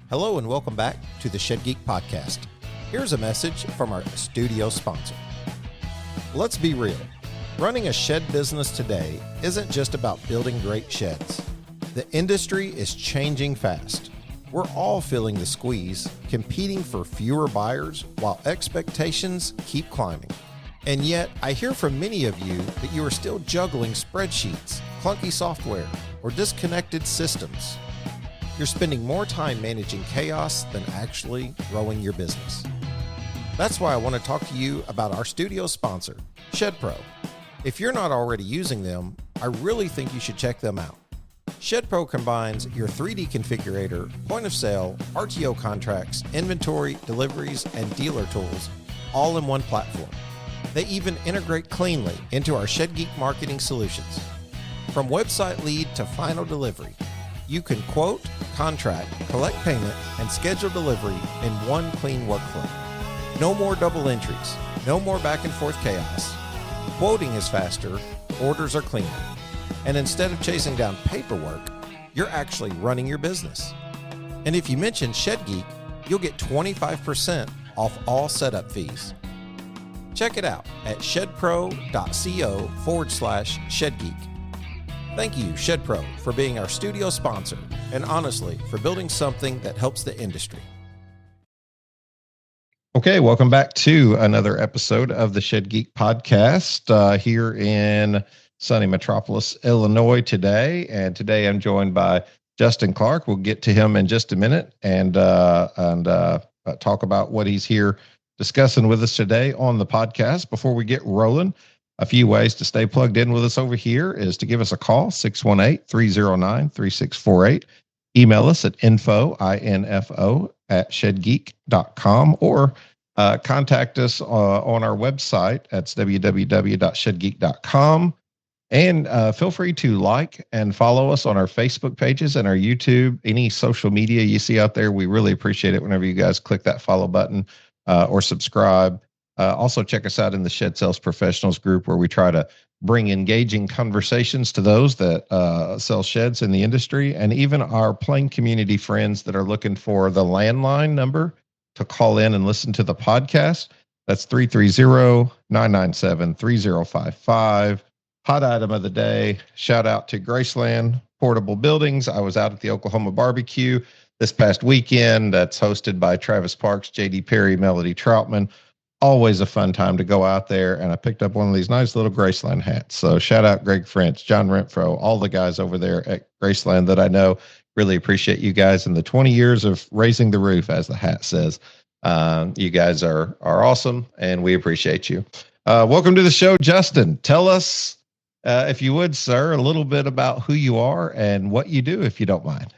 Hello and welcome back to the Shed Geek Podcast. Here's a message from our studio sponsor. Let's be real. Running a shed business today isn't just about building great sheds. The industry is changing fast. We're all feeling the squeeze, competing for fewer buyers while expectations keep climbing. And yet, I hear from many of you that you are still juggling spreadsheets, clunky software, or disconnected systems. You're spending more time managing chaos than actually growing your business. That's why I want to talk to you about our studio sponsor, ShedPro. If you're not already using them, I really think you should check them out. ShedPro combines your 3D configurator, point of sale, RTO contracts, inventory, deliveries, and dealer tools all in one platform. They even integrate cleanly into our Shed Geek marketing solutions. From website lead to final delivery, you can quote, contract, collect payment, and schedule delivery in one clean workflow. No more double entries, no more back and forth chaos. Quoting is faster, orders are cleaner. And instead of chasing down paperwork, you're actually running your business. And if you mention Shed Geek, you'll get 25% off all setup fees. Check it out at shedpro.co/ShedGeek. Thank you, ShedPro, for being our studio sponsor, and honestly, for building something that helps the industry. Okay, welcome back to another episode of the Shed Geek Podcast here in sunny Metropolis, Illinois today. And today I'm joined by Justin Clark. We'll get to him in just a minute and talk about what he's here discussing with us today on the podcast. Before we get rolling, a few ways to stay plugged in with us over here is to give us a call, 618-309-3648. Email us at info@shedgeek.com or contact us on our website at www.shedgeek.com. And feel free to like and follow us on our Facebook pages and our YouTube, any social media you see out there. We really appreciate it whenever you guys click that follow button or subscribe. Also, check us out in the Shed Sales Professionals group, where we try to bring engaging conversations to those that sell sheds in the industry, and even our plain community friends that are looking for the landline number to call in and listen to the podcast. That's 330-997-3055. Hot item of the day. Shout out to Graceland Portable Buildings. I was out at the Oklahoma barbecue this past weekend. That's hosted by Travis Parks, JD Perry, Melody Troutman. Always a fun time to go out there, and I picked up one of these nice little Graceland hats. So shout out Greg French, John Renfro, all the guys over there at Graceland that I know. Really appreciate you guys and the 20 years of raising the roof, as the hat says. You guys are awesome, and we appreciate you. Welcome to the show, Justin. Tell us, if you would, sir, a little bit about who you are and what you do, if you don't mind.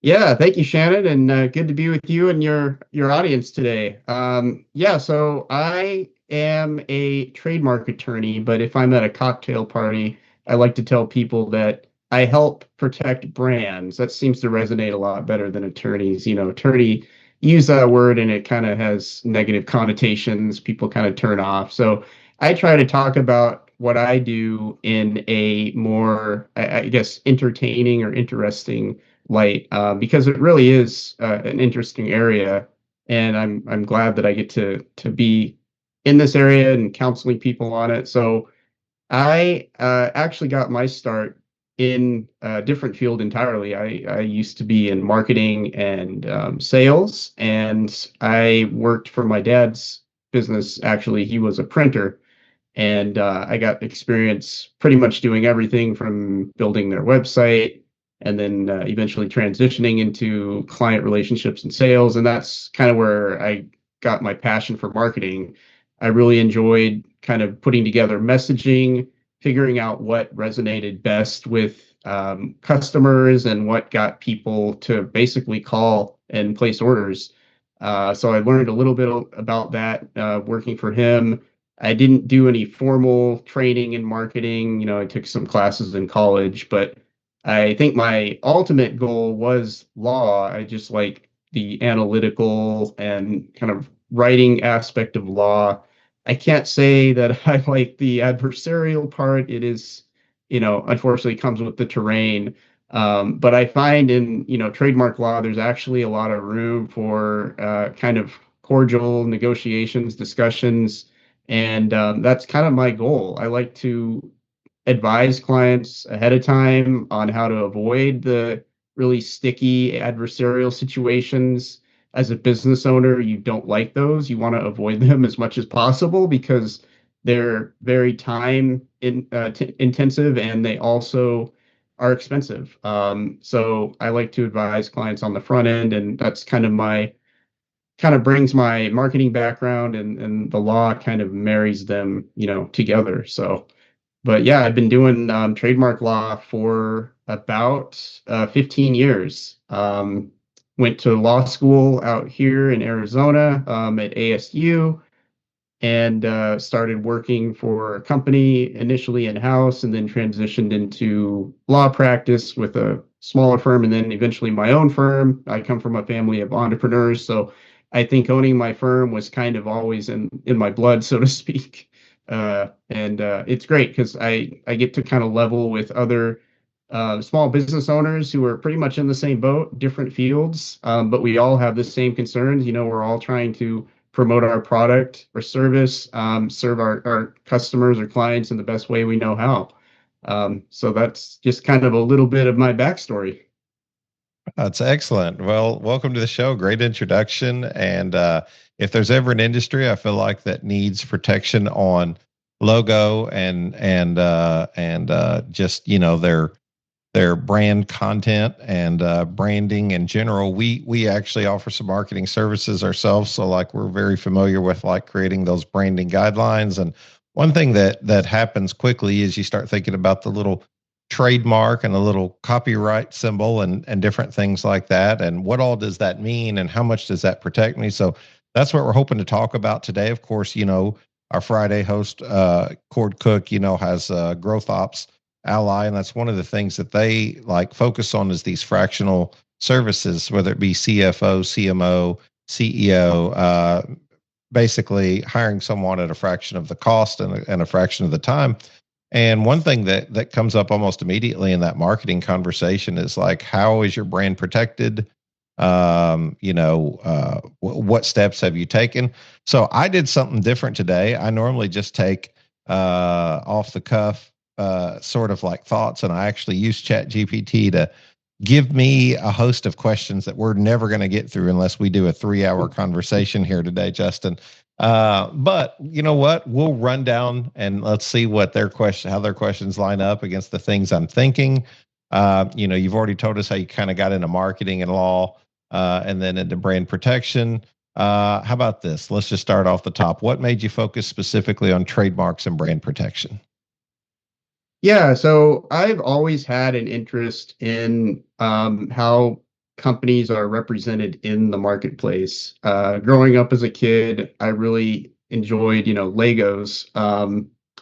Yeah, thank you, Shannon, and good to be with you and your audience today. So I am a trademark attorney, but if I'm at a cocktail party, I like to tell people that I help protect brands. That seems to resonate a lot better than attorneys. You know, attorney, use that word and it kind of has negative connotations. People kind of turn off. So I try to talk about what I do in a more, I guess, entertaining or interesting light, because it really is an interesting area, and I'm glad that I get to be in this area and counseling people on it. So I actually got my start in a different field entirely. I used to be in marketing and sales, and I worked for my dad's business. Actually, he was a printer, and I got experience pretty much doing everything from building their website and then eventually transitioning into client relationships and sales. And that's kind of where I got my passion for marketing. I really enjoyed kind of putting together messaging, figuring out what resonated best with customers and what got people to basically call and place orders. So I learned a little bit about that working for him. I didn't do any formal training in marketing. You know, I took some classes in college, but I think my ultimate goal was law. I just like the analytical and kind of writing aspect of law. I can't say that I like the adversarial part. It is, you know, unfortunately comes with the terrain. But I find in, trademark law, there's actually a lot of room for kind of cordial negotiations, discussions, and that's kind of my goal. I like to advise clients ahead of time on how to avoid the really sticky adversarial situations. As a business owner, you don't like those. You want to avoid them as much as possible because they're very intensive and they also are expensive. So I like to advise clients on the front end, and that's kind of brings my marketing background and the law kind of marries them, together. So but yeah, I've been doing trademark law for about 15 years. Went to law school out here in Arizona at ASU and started working for a company initially in-house and then transitioned into law practice with a smaller firm and then eventually my own firm. I come from a family of entrepreneurs, so I think owning my firm was kind of always in my blood, so to speak. And it's great because I get to kind of level with other small business owners who are pretty much in the same boat, different fields, but we all have the same concerns. We're all trying to promote our product or service, serve our customers or clients in the best way we know how. So that's just kind of a little bit of my backstory. That's excellent. Well, welcome to the show. Great introduction. And if there's ever an industry I feel like that needs protection on logo and just their brand content and branding in general, we actually offer some marketing services ourselves. So like we're very familiar with like creating those branding guidelines. And one thing that happens quickly is you start thinking about the little trademark and a little copyright symbol and different things like that. And what all does that mean and how much does that protect me? So that's what we're hoping to talk about today. Of course, our Friday host, Cord Cook, has Growth Ops Ally, and that's one of the things that they like focus on is these fractional services, whether it be CFO, CMO, CEO, basically hiring someone at a fraction of the cost and a fraction of the time. And one thing that comes up almost immediately in that marketing conversation is like, how is your brand protected? What steps have you taken? So I did something different today. I normally just take off the cuff sort of like thoughts, and I actually use Chat GPT to give me a host of questions that we're never going to get through unless we do a 3-hour conversation here today, Justin. But you know what? We'll run down and let's see what how their questions line up against the things I'm thinking. You've already told us how you kind of got into marketing and law, and then into brand protection. How about this? Let's just start off the top. What made you focus specifically on trademarks and brand protection? Yeah, so I've always had an interest in how companies are represented in the marketplace. Growing up as a kid, I really enjoyed, Legos.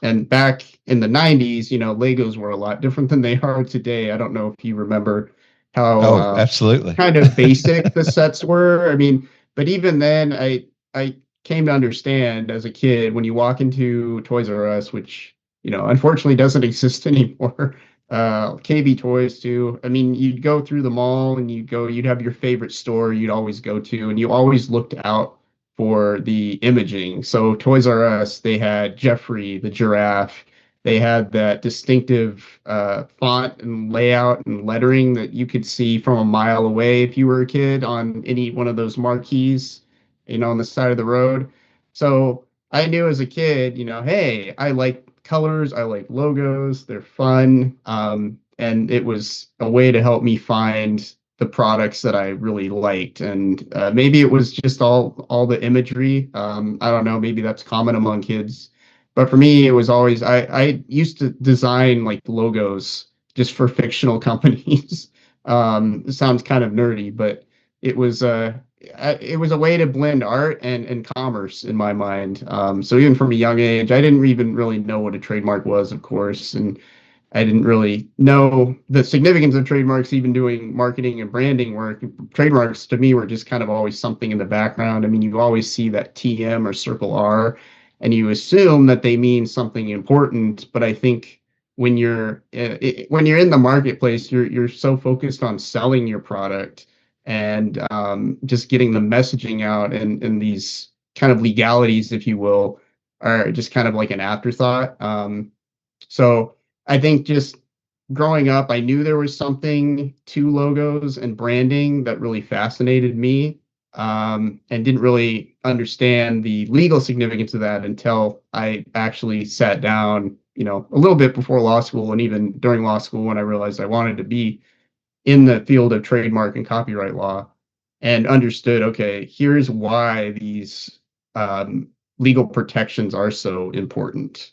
And back in the 90s, Legos were a lot different than they are today. I don't know if you remember how Oh, absolutely. kind of basic the sets were. I mean, but even then, I came to understand as a kid when you walk into Toys R Us, which unfortunately doesn't exist anymore. KB Toys too. I mean, you'd go through the mall and you'd have your favorite store you'd always go to, and you always looked out for the imaging. So Toys R Us, they had Jeffrey the giraffe. They had that distinctive font and layout and lettering that you could see from a mile away if you were a kid on any one of those marquees, on the side of the road. So I knew as a kid, hey, I like colors, I like logos, they're fun. And it was a way to help me find the products that I really liked. And maybe it was just all the imagery. I don't know, maybe that's common among kids. But for me, it was always I used to design like logos just for fictional companies. It sounds kind of nerdy, but it was it was a way to blend art and commerce in my mind. So even from a young age, I didn't even really know what a trademark was, of course, and I didn't really know the significance of trademarks, even doing marketing and branding work. Trademarks to me were just kind of always something in the background. I mean, you always see that TM or circle R, and you assume that they mean something important. But I think when you're in the marketplace, you're so focused on selling your product and just getting the messaging out, and these kind of legalities, if you will, are just kind of like an afterthought. So I think just growing up, I knew there was something to logos and branding that really fascinated me, and didn't really understand the legal significance of that until I actually sat down, a little bit before law school and even during law school when I realized I wanted to be in the field of trademark and copyright law and understood, okay, here's why these legal protections are so important.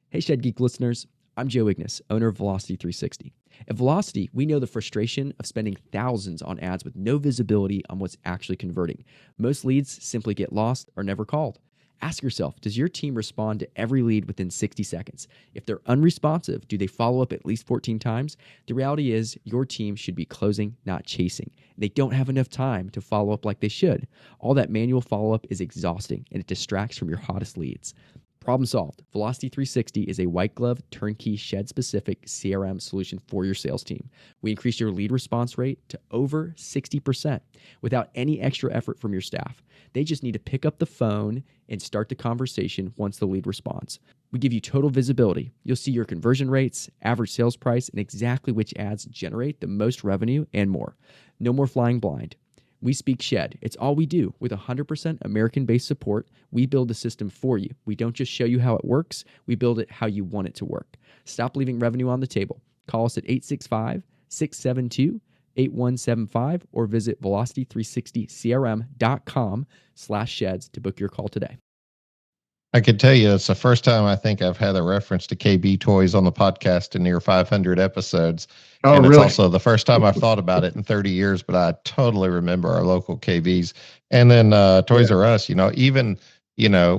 Hey, Shed Geek listeners. I'm Joe Ignis, owner of Velocity 360. At Velocity, we know the frustration of spending thousands on ads with no visibility on what's actually converting. Most leads simply get lost or never called. Ask yourself, does your team respond to every lead within 60 seconds? If they're unresponsive, do they follow up at least 14 times? The reality is your team should be closing, not chasing. They don't have enough time to follow up like they should. All that manual follow-up is exhausting, and it distracts from your hottest leads. Problem solved. Velocity 360 is a white glove, turnkey, shed-specific CRM solution for your sales team. We increase your lead response rate to over 60% without any extra effort from your staff. They just need to pick up the phone and start the conversation once the lead responds. We give you total visibility. You'll see your conversion rates, average sales price, and exactly which ads generate the most revenue and more. No more flying blind. We speak Shed. It's all we do. With 100% American-based support, we build the system for you. We don't just show you how it works. We build it how you want it to work. Stop leaving revenue on the table. Call us at 865-672-8175 or visit velocity360crm.com/sheds to book your call today. I can tell you it's the first time I think I've had a reference to KB Toys on the podcast in near 500 episodes. Oh, and it's really? also the first time I've thought about it in 30 years, but I totally remember our local KBs. And then Toys R Us, even, now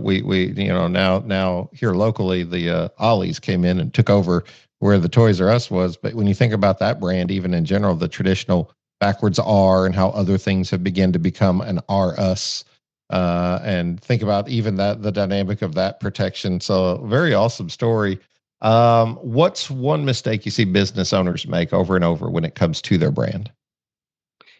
here locally, the Ollie's came in and took over where the Toys R Us was. But when you think about that brand, even in general, the traditional backwards R and how other things have begun to become an R Us. And think about even the dynamic of that protection. So very awesome story. What's one mistake you see business owners make over and over when it comes to their brand?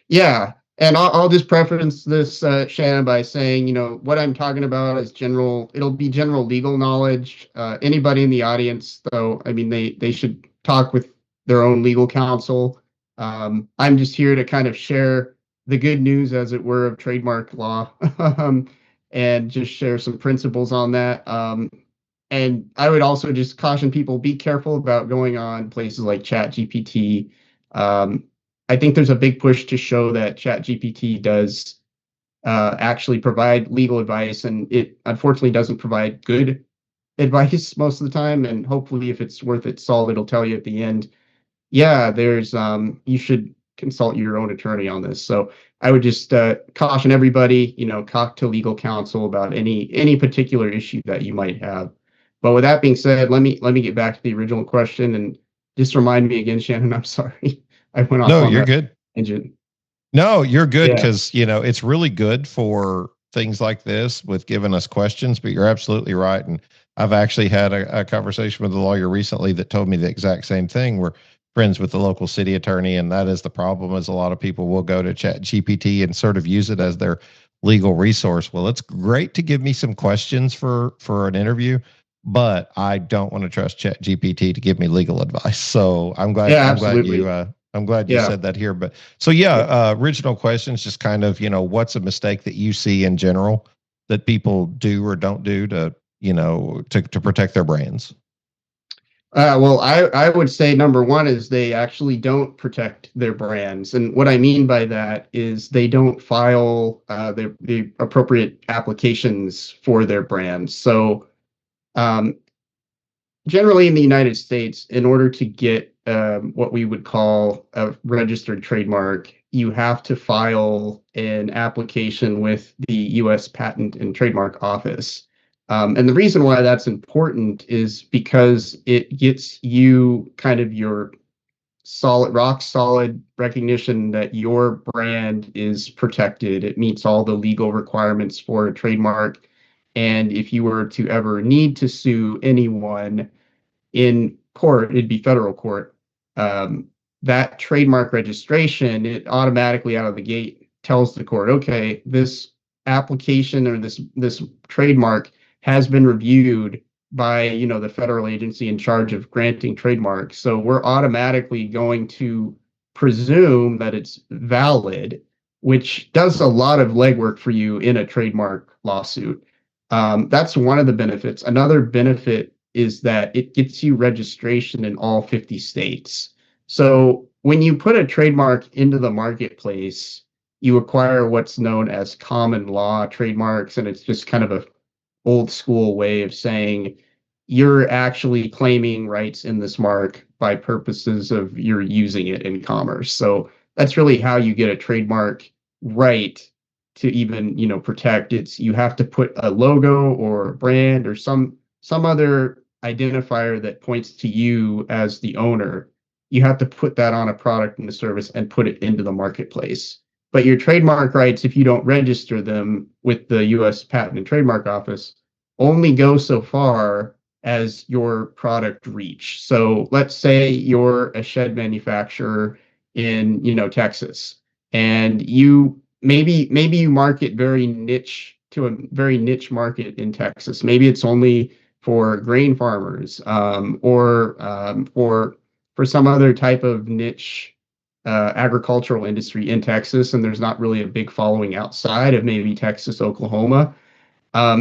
Yeah. And I'll just preference this, Shannon, by saying, what I'm talking about is it'll be general legal knowledge. Anybody in the audience, though, I mean, they should talk with their own legal counsel. I'm just here to kind of share the good news, as it were, of trademark law, and just share some principles on that. And I would also just caution people, be careful about going on places like ChatGPT. I think there's a big push to show that ChatGPT does actually provide legal advice, and it unfortunately doesn't provide good advice most of the time. And hopefully, if it's worth its salt, it'll tell you at the end, yeah, you should consult your own attorney on this. So I would just caution everybody, talk to legal counsel about any particular issue that you might have. But with that being said, let me get back to the original question and just remind me again, Shannon. I'm sorry, I went off. No, you're good. Engine. No, you're good, Yeah. because it's really good for things like this with giving us questions. But you're absolutely right, and I've actually had a conversation with a lawyer recently that told me the exact same thing. We're friends with the local city attorney, and that is the problem. Is a lot of people will go to ChatGPT and sort of use it as their legal resource. Well, it's great to give me some questions for an interview, but I don't want to trust ChatGPT to give me legal advice. So I'm glad. Yeah, I'm glad absolutely. you said that here. But so original questions, just kind of what's a mistake that you see in general that people do or don't do to to protect their brands? Well, I would say number one is they actually don't protect their brands. And what I mean by that is they don't file the appropriate applications for their brands. So generally in the United States, in order to get what we would call a registered trademark, you have to file an application with the U.S. Patent and Trademark Office. And the reason why that's important is because it gets you kind of your rock solid recognition that your brand is protected. It meets all the legal requirements for a trademark. And if you were to ever need to sue anyone in court, it'd be federal court. That trademark registration, it automatically out of the gate tells the court, okay, this application or this trademark has been reviewed by the federal agency in charge of granting trademarks. So we're automatically going to presume that it's valid, which does a lot of legwork for you in a trademark lawsuit. That's one of the benefits. Another benefit is that it gets you registration in all 50 states. So when you put a trademark into the marketplace, you acquire what's known as common law trademarks, and it's just kind of a old school way of saying you're actually claiming rights in this mark by purposes of you're using it in commerce. So that's really how you get a trademark right to even protect. It's you have to put a logo or a brand or some other identifier that points to you as the owner. You have to put that on a product and a service and put it into the marketplace. But your trademark rights, if you don't register them with the U.S. Patent and Trademark Office, only go so far as your product reach. So let's say you're a shed manufacturer in Texas, and you maybe you market very niche to a very niche market in Texas. Maybe it's only for grain farmers, or for some other type of niche agricultural industry in Texas, and there's not really a big following outside of maybe Texas, Oklahoma.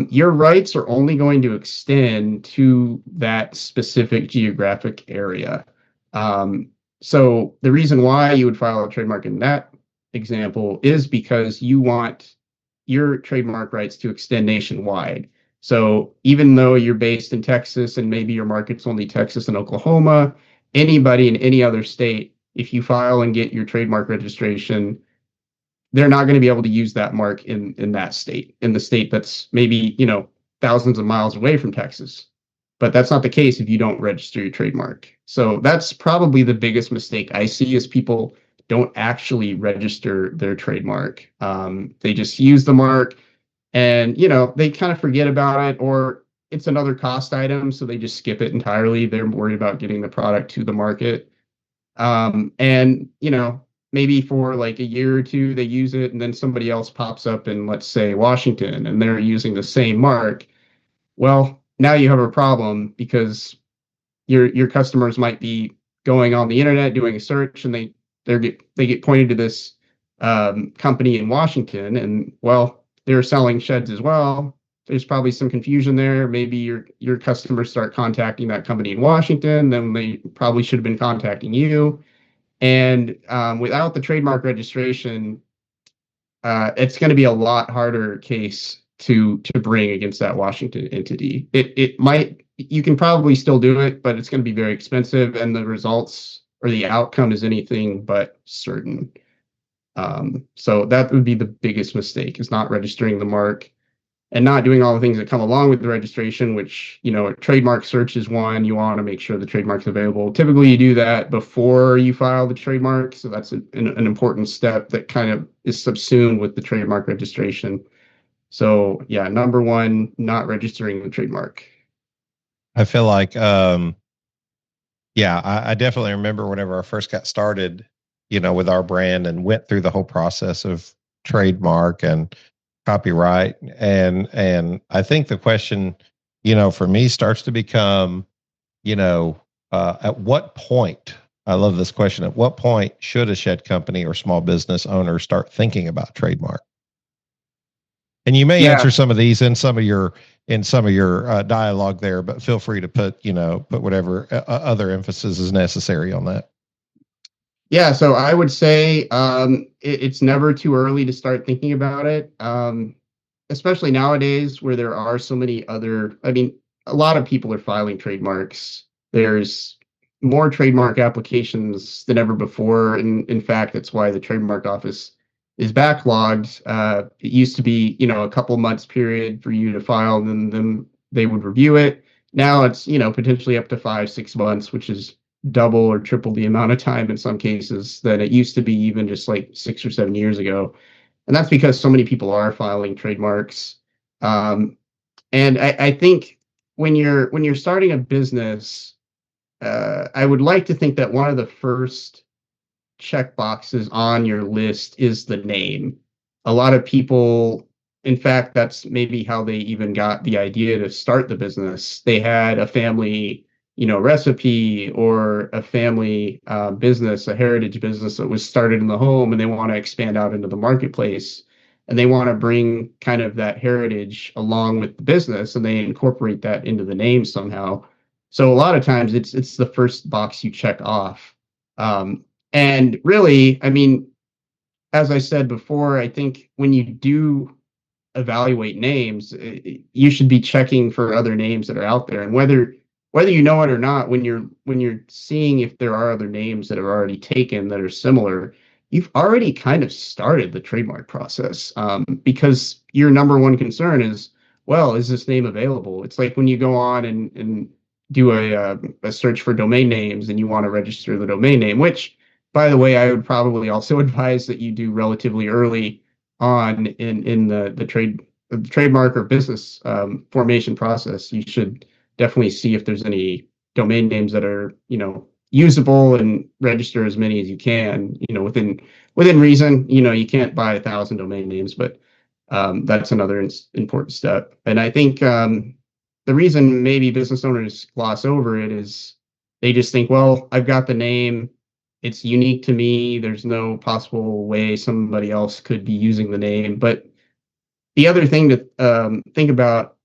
Your rights are only going to extend to that specific geographic area. So the reason why you would file a trademark in that example is because you want your trademark rights to extend nationwide. So even though you're based in Texas and maybe your market's only Texas and Oklahoma, anybody in any other state, if you file and get your trademark registration, they're not going to be able to use that mark in that state, in the state that's maybe thousands of miles away from Texas. But that's not the case if you don't register your trademark. So that's probably the biggest mistake I see is people don't actually register their trademark. They just use the mark and they kind of forget about it, or it's another cost item, so they just skip it entirely. They're worried about getting the product to the market. And maybe for like a year or two they use it, and then somebody else pops up in, let's say, Washington, and they're using the same mark. Well, now you have a problem because your customers might be going on the internet doing a search, and they get pointed to this company in Washington, and well, they're selling sheds as well. There's probably some confusion there. Maybe your customers start contacting that company in Washington, then they probably should have been contacting you. And without the trademark registration, it's going to be a lot harder case to bring against that Washington entity. You can probably still do it, but it's going to be very expensive, and the results or the outcome is anything but certain. So that would be the biggest mistake, is not registering the mark and not doing all the things that come along with the registration, which, a trademark search is one. You want to make sure the trademark's available. Typically, you do that before you file the trademark. So that's an important step that kind of is subsumed with the trademark registration. So yeah, number one, not registering the trademark. I feel like, I definitely remember whenever I first got started, with our brand and went through the whole process of trademark and copyright. And I think the question, for me starts to become, at what point, I love this question, at what point should a shed company or small business owner start thinking about trademark? And you may answer some of these in some of your dialogue there, but feel free to put whatever other emphasis is necessary on that. Yeah, so I would say it's never too early to start thinking about it, especially nowadays where there are so many other, a lot of people are filing trademarks. There's more trademark applications than ever before. And in fact, that's why the trademark office is backlogged. It used to be, a couple months period for you to file, and then they would review it. Now it's, potentially up to 5-6 months, which is double or triple the amount of time in some cases than it used to be even just like 6 or 7 years ago. And that's because so many people are filing trademarks. And I think when you're starting a business, I would like to think that one of the first check boxes on your list is the name. A lot of people, in fact, that's maybe how they even got the idea to start the business. They had a family, recipe or a family business, a heritage business that was started in the home, and they want to expand out into the marketplace. And they want to bring kind of that heritage along with the business, and they incorporate that into the name somehow. So a lot of times it's the first box you check off. And really, I mean, as I said before, I think when you do evaluate names, you should be checking for other names that are out there, and whether you know it or not, when you're seeing if there are other names that are already taken that are similar, you've already kind of started the trademark process, because your number one concern is, well, is this name available? It's like when you go on and do a search for domain names and you want to register the domain name, which, by the way, I would probably also advise that you do relatively early on in the trademark or business formation process. You should definitely see if there's any domain names that are, usable, and register as many as you can, within reason. You can't buy 1,000 domain names, but that's another important step. And I think the reason maybe business owners gloss over it is they just think, well, I've got the name. It's unique to me. There's no possible way somebody else could be using the name. But the other thing to think about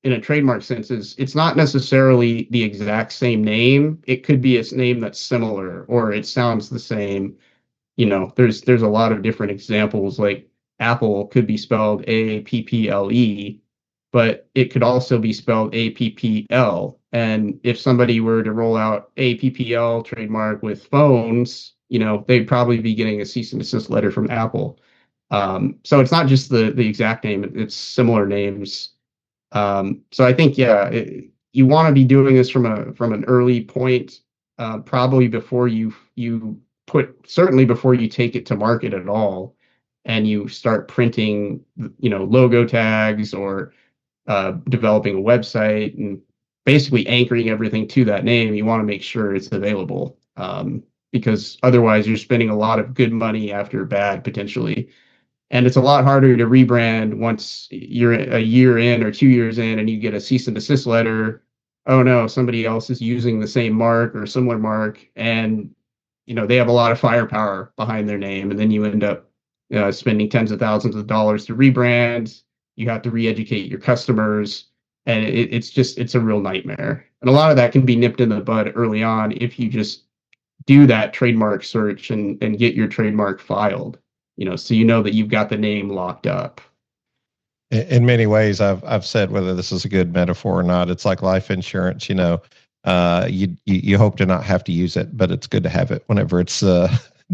in a trademark sense is it's not necessarily the exact same name. It could be a name that's similar, or it sounds the same. There's a lot of different examples. Like Apple could be spelled Apple, but it could also be spelled APPL. And if somebody were to roll out APPL trademark with phones, they'd probably be getting a cease and desist letter from Apple. So it's not just the exact name; it's similar names. So I think, yeah, you want to be doing this from an early point, probably before certainly before you take it to market at all, and you start printing, logo tags, or developing a website, and basically anchoring everything to that name. You want to make sure it's available, because otherwise you're spending a lot of good money after bad, potentially. And it's a lot harder to rebrand once you're a year in or 2 years in and you get a cease and desist letter. Oh no, somebody else is using the same mark or similar mark, and they have a lot of firepower behind their name, and then you end up spending tens of thousands of dollars to rebrand. You have to re-educate your customers, and it's a real nightmare. And a lot of that can be nipped in the bud early on if you just do that trademark search and get your trademark filed. So that you've got the name locked up. In many ways, I've said, whether this is a good metaphor or not, it's like life insurance. You hope to not have to use it, but it's good to have it whenever it's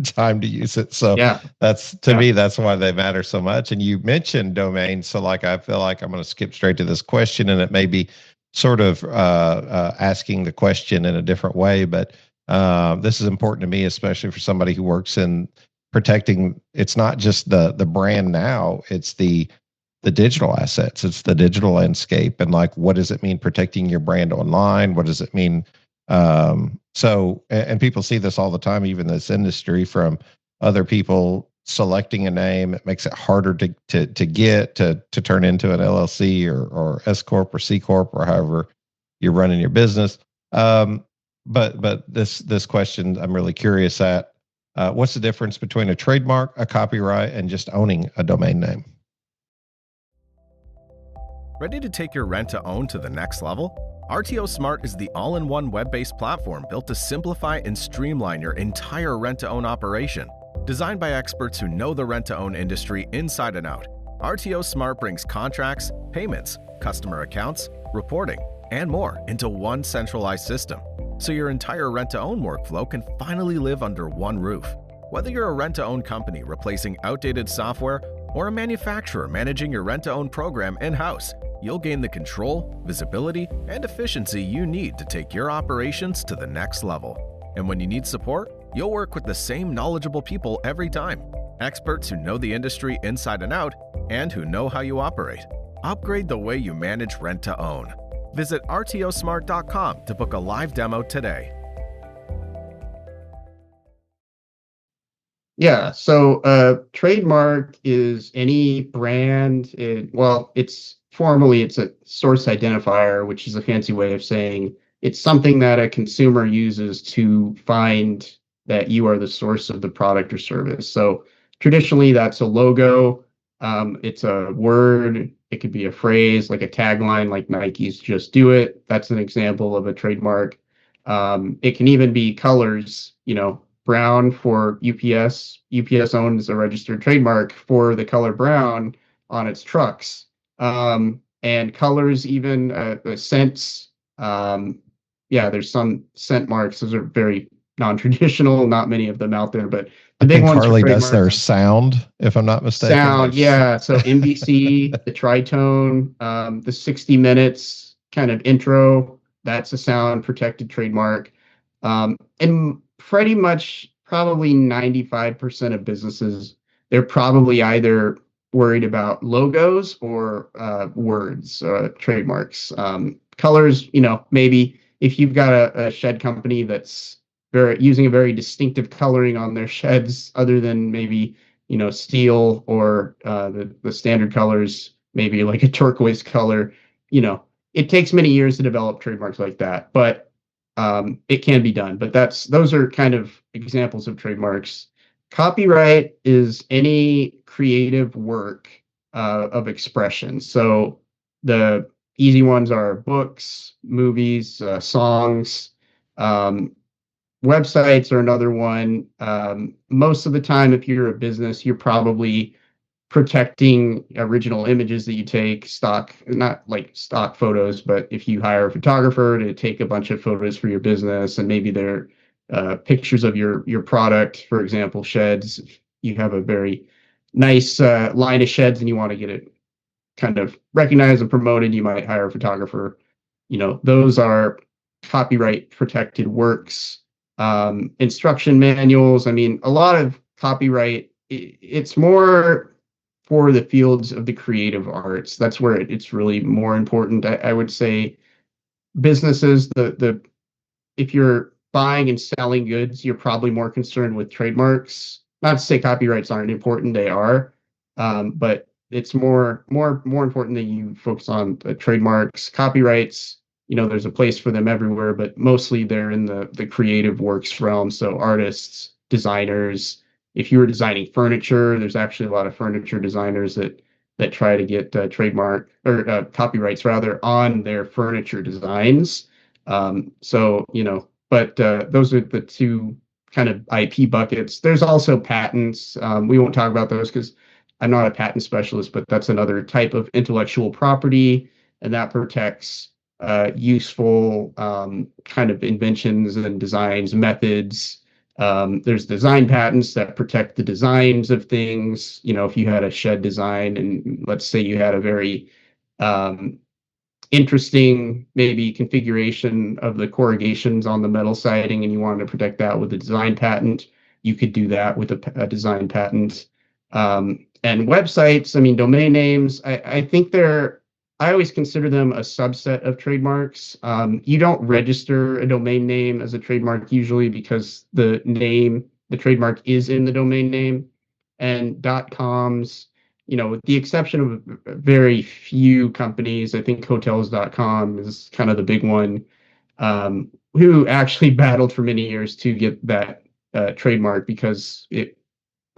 time to use it. So yeah, that's me, that's why they matter so much. And you mentioned domains, so I feel like I'm going to skip straight to this question, and it may be sort of asking the question in a different way, but this is important to me, especially for somebody who works in protecting. It's not just the brand now, it's the digital assets, it's the digital landscape, and what does it mean protecting your brand online? What does it mean? And people see this all the time, even this industry, from other people selecting a name. It makes it harder to get to turn into an LLC or S Corp or C Corp, or however you're running your business. But this question I'm really curious at. What's the difference between a trademark, a copyright, and just owning a domain name? Ready to take your rent-to-own to the next level? RTO Smart is the all-in-one web-based platform built to simplify and streamline your entire rent-to-own operation. Designed by experts who know the rent-to-own industry inside and out, RTO Smart brings contracts, payments, customer accounts, reporting, and more into one centralized system, so your entire rent-to-own workflow can finally live under one roof. Whether you're a rent-to-own company replacing outdated software or a manufacturer managing your rent-to-own program in-house, you'll gain the control, visibility, and efficiency you need to take your operations to the next level. And when you need support, you'll work with the same knowledgeable people every time. Experts who know the industry inside and out and who know how you operate. Upgrade the way you manage rent-to-own. Visit rtosmart.com to book a live demo today. Yeah. So, trademark is any brand. It's formally it's a source identifier, which is a fancy way of saying it's something that a consumer uses to find that you are the source of the product or service. So, traditionally, that's a logo. It's a word. It could be a phrase, like a tagline, like Nike's "Just Do It." That's an example of a trademark. It can even be colors. Brown for UPS. UPS owns a registered trademark for the color brown on its trucks. And colors, even scents. Yeah, there's some scent marks. Those are very non-traditional, not many of them out there, but I the big think ones are Harley does their trademarks. sound, if I'm not mistaken. Sound, yeah. So MVC, the tritone, the 60 minutes kind of intro, that's a sound protected trademark. And pretty much probably 95% of businesses, they're probably either worried about logos or words, trademarks. Colors, maybe if you've got a shed company that's using a very distinctive coloring on their sheds, other than maybe steel or the standard colors, maybe like a turquoise color. It takes many years to develop trademarks like that, but it can be done. But those are kind of examples of trademarks. Copyright is any creative work of expression. So the easy ones are books, movies, songs. Um, Websites are another one. Most of the time, if you're a business, you're probably protecting original images that you take, not like stock photos, but if you hire a photographer to take a bunch of photos for your business, and maybe they're pictures of your product, for example, sheds. If you have a very nice line of sheds and you want to get it kind of recognized and promoted, you might hire a photographer. Those are copyright protected works. Instruction manuals. I mean, a lot of copyright, it's more for the fields of the creative arts. That's where it's really more important. I would say businesses, the if you're buying and selling goods, you're probably more concerned with trademarks. Not to say copyrights aren't important, they are, but it's more important that you focus on trademarks, copyrights. There's a place for them everywhere, but mostly they're in the creative works realm. So artists, designers. If you were designing furniture, there's actually a lot of furniture designers that try to get trademark or copyrights rather on their furniture designs. But those are the two kind of IP buckets. There's also patents. We won't talk about those because I'm not a patent specialist, but that's another type of intellectual property, and that protects useful kind of inventions and designs, methods. There's design patents that protect the designs of things. If you had a shed design, and let's say you had a very interesting maybe configuration of the corrugations on the metal siding and you wanted to protect that with a design patent, you could do that with a design patent. And websites, I mean, domain names, I think I always consider them a subset of trademarks. You don't register a domain name as a trademark usually because the trademark is in the domain name. And .coms, with the exception of very few companies, I think hotels.com is kind of the big one, who actually battled for many years to get that trademark because it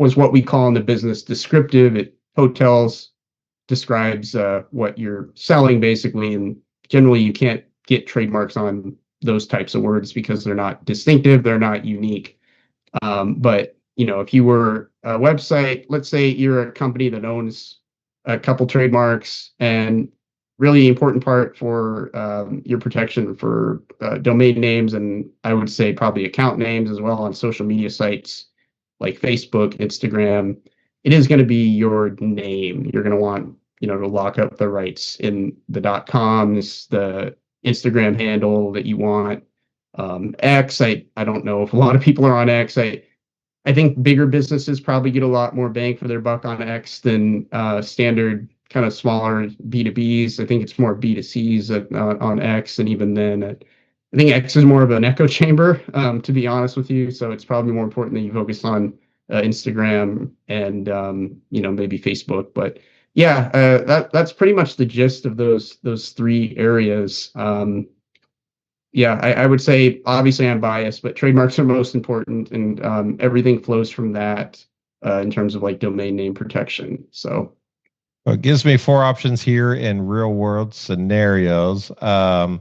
was what we call in the business descriptive. Hotels describes what you're selling basically, and generally you can't get trademarks on those types of words because they're not distinctive, they're not unique. But if you were a website, let's say you're a company that owns a couple trademarks, and really important part for your protection for domain names, and I would say probably account names as well on social media sites like Facebook, Instagram, it is going to be your name. You're going to want, to lock up the rights in the .coms, the Instagram handle that you want. X, I don't know if a lot of people are on X. I think bigger businesses probably get a lot more bang for their buck on X than standard kind of smaller B2Bs. I think it's more B2Cs on X, and even then, I think X is more of an echo chamber, to be honest with you. So it's probably more important that you focus on Instagram, and maybe Facebook. But yeah, that's pretty much the gist of those three areas. Yeah, I would say obviously I'm biased, but trademarks are most important, and everything flows from that in terms of like domain name protection. So Well, it gives me four options here in real world scenarios. I'm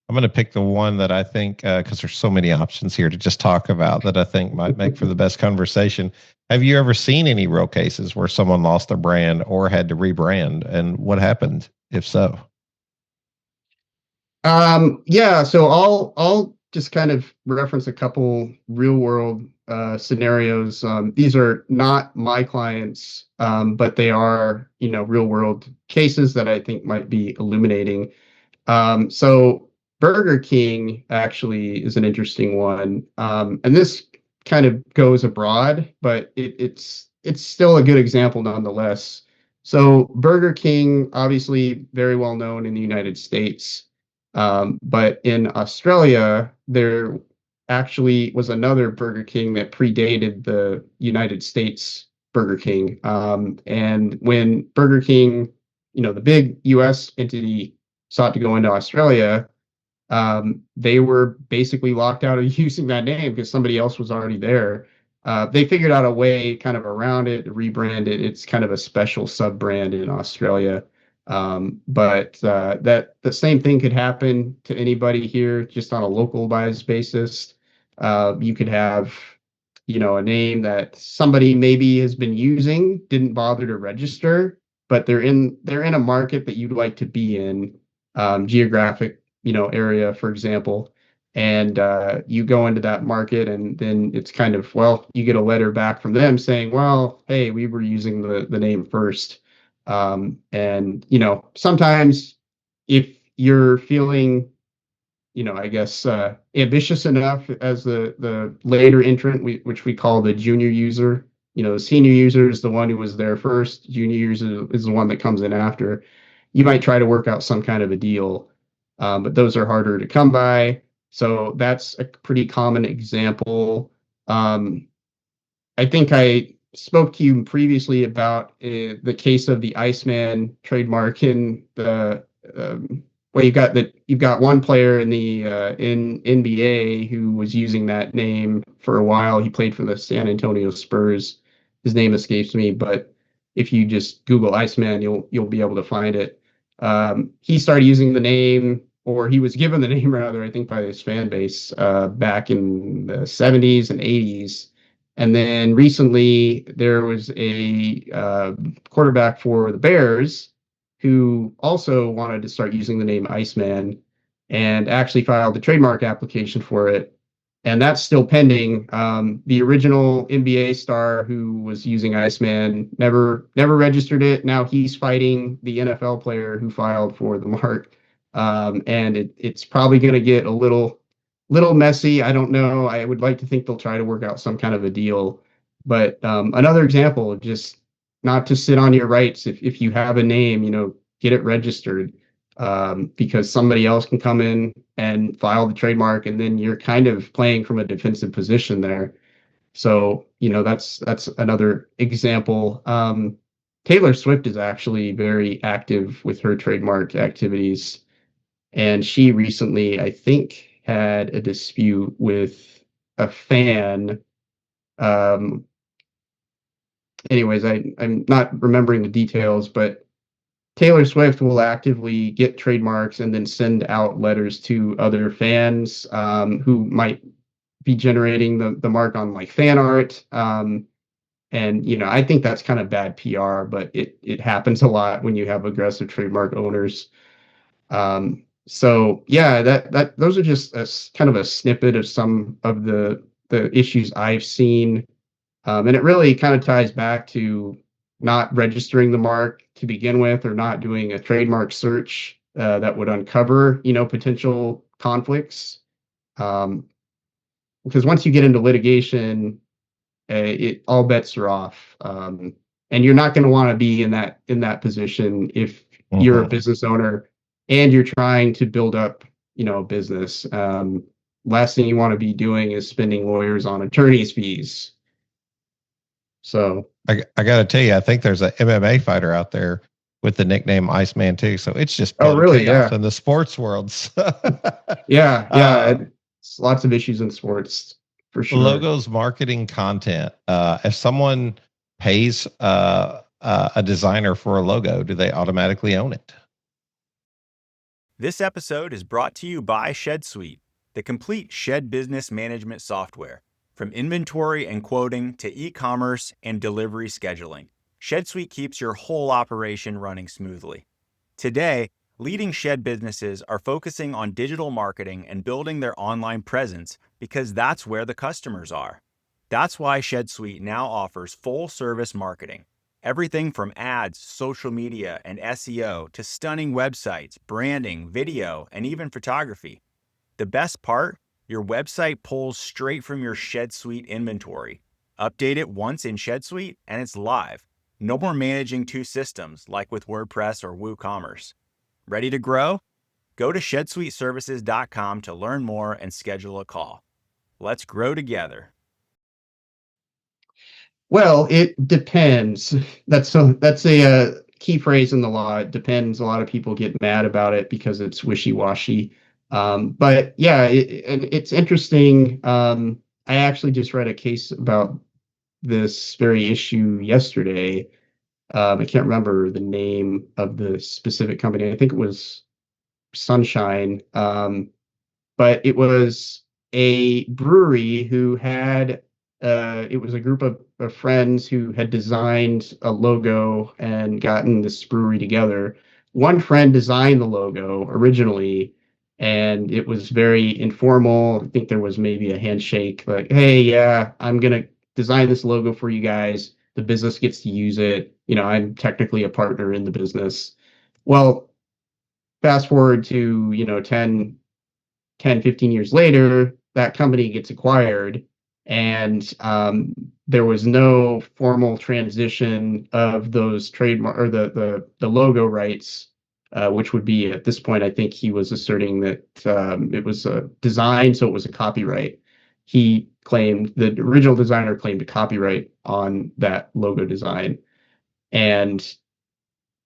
going to pick the one that I think, because there's so many options here to just talk about that I think might make for the best conversation. Have you ever seen any real cases where someone lost their brand or had to rebrand, and what happened if so? yeah, so I'll just kind of reference a couple real world scenarios. These are not my clients, but they are, real world cases that I think might be illuminating. So Burger King actually is an interesting one. And this kind of goes abroad, but it's still a good example nonetheless. So Burger King, obviously very well known in the United States. But in Australia, there actually was another Burger King that predated the United States Burger King. And when Burger King, the big US entity sought to go into Australia, they were basically locked out of using that name because somebody else was already there. They figured out a way kind of around it to rebrand it. It's kind of a special sub brand in Australia. But that the same thing could happen to anybody here, just on a localized basis. You could have, a name that somebody maybe has been using, didn't bother to register, but they're in a market that you'd like to be in, geographic, area, for example. And you go into that market, and then it's kind of, well, you get a letter back from them saying, well, hey, we were using the name first. And sometimes if you're feeling, I guess ambitious enough as the later entrant, which we call the junior user. The senior user is the one who was there first. Junior user is the one that comes in after. You might try to work out some kind of a deal, but those are harder to come by. So that's a pretty common example. I think I spoke to you previously about the case of the Iceman trademark in the well, you've got one player in the in NBA who was using that name for a while. He played for the San Antonio Spurs. His name escapes me, but if you just Google Iceman, you'll be able to find it. He started using the name, or he was given the name rather, I think, by his fan base back in the 70s and 80s. And then recently, there was a quarterback for the Bears who also wanted to start using the name Iceman and actually filed the trademark application for it. And that's still pending. The original NBA star who was using Iceman never registered it. Now he's fighting the NFL player who filed for the mark. And it's probably going to get a little messy. I don't know. I would like to think they'll try to work out some kind of a deal. But another example of just not to sit on your rights. If you have a name, get it registered, because somebody else can come in and file the trademark, and then you're kind of playing from a defensive position there. So, that's another example. Taylor Swift is actually very active with her trademark activities. And she recently, I think, had a dispute with a fan. Um, anyways, I'm not remembering the details, but Taylor Swift will actively get trademarks and then send out letters to other fans who might be generating the mark on like fan art. And I think that's kind of bad PR, but it happens a lot when you have aggressive trademark owners. So yeah, that those are just kind of a snippet of some of the issues I've seen. And it really kind of ties back to not registering the mark to begin with, or not doing a trademark search that would uncover, potential conflicts. Because once you get into litigation, it all bets are off, and you're not going to want to be in that position if you're a business owner and you're trying to build up, a business. Last thing you want to be doing is spending lawyers on attorney's fees. So I got to tell you, I think there's a MMA fighter out there with the nickname Iceman too. So it's just oh, pure really? chaos Yeah. in the sports worlds. Yeah. It's lots of issues in sports for sure. Logos, marketing, content. If someone pays a designer for a logo, do they automatically own it? This episode is brought to you by ShedSuite, the complete shed business management software. From inventory and quoting to e-commerce and delivery scheduling, ShedSuite keeps your whole operation running smoothly. Today, leading shed businesses are focusing on digital marketing and building their online presence because that's where the customers are. That's why ShedSuite now offers full-service marketing. Everything from ads, social media, and SEO to stunning websites, branding, video, and even photography. The best part? Your website pulls straight from your ShedSuite inventory. Update it once in ShedSuite and it's live. No more managing two systems like with WordPress or WooCommerce. Ready to grow? Go to ShedSuiteServices.com to learn more and schedule a call. Let's grow together. Well, it depends. That's a key phrase in the law. It depends. A lot of people get mad about it because it's wishy-washy. But yeah, it's interesting. I actually just read a case about this very issue yesterday. I can't remember the name of the specific company. I think it was Sunshine. But it was a brewery who had it was a group of friends who had designed a logo and gotten this brewery together. One friend designed the logo originally, and it was very informal. I think there was maybe a handshake, like, "Hey, yeah, I'm gonna design this logo for you guys. The business gets to use it. You know, I'm technically a partner in the business." Well, fast forward to, 10, 15 years later, that company gets acquired, and there was no formal transition of those trademark or the logo rights, which would be at this point, I think he was asserting that it was a design, so it was a copyright. He claimed the original designer claimed a copyright on that logo design, and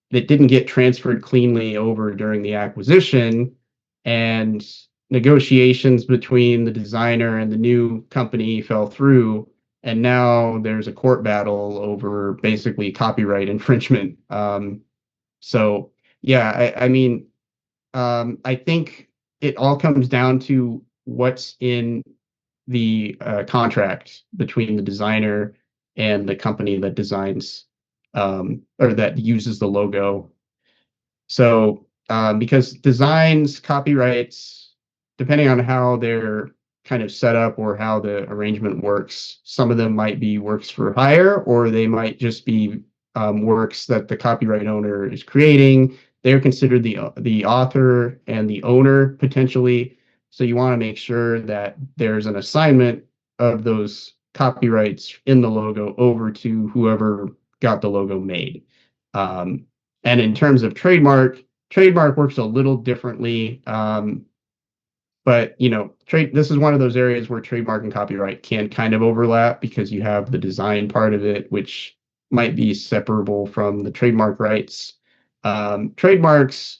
it didn't get transferred cleanly over during the acquisition, and negotiations between the designer and the new company fell through, and now there's a court battle over basically copyright infringement. So yeah, I mean, I think it all comes down to what's in the contract between the designer and the company that designs or that uses the logo. So because designs, copyrights, depending on how they're kind of set up or how the arrangement works, some of them might be works for hire, or they might just be works that the copyright owner is creating. They're considered the author and the owner potentially. So you want to make sure that there's an assignment of those copyrights in the logo over to whoever got the logo made. And in terms of trademark works a little differently. But this is one of those areas where trademark and copyright can kind of overlap because you have the design part of it, which might be separable from the trademark rights. Trademarks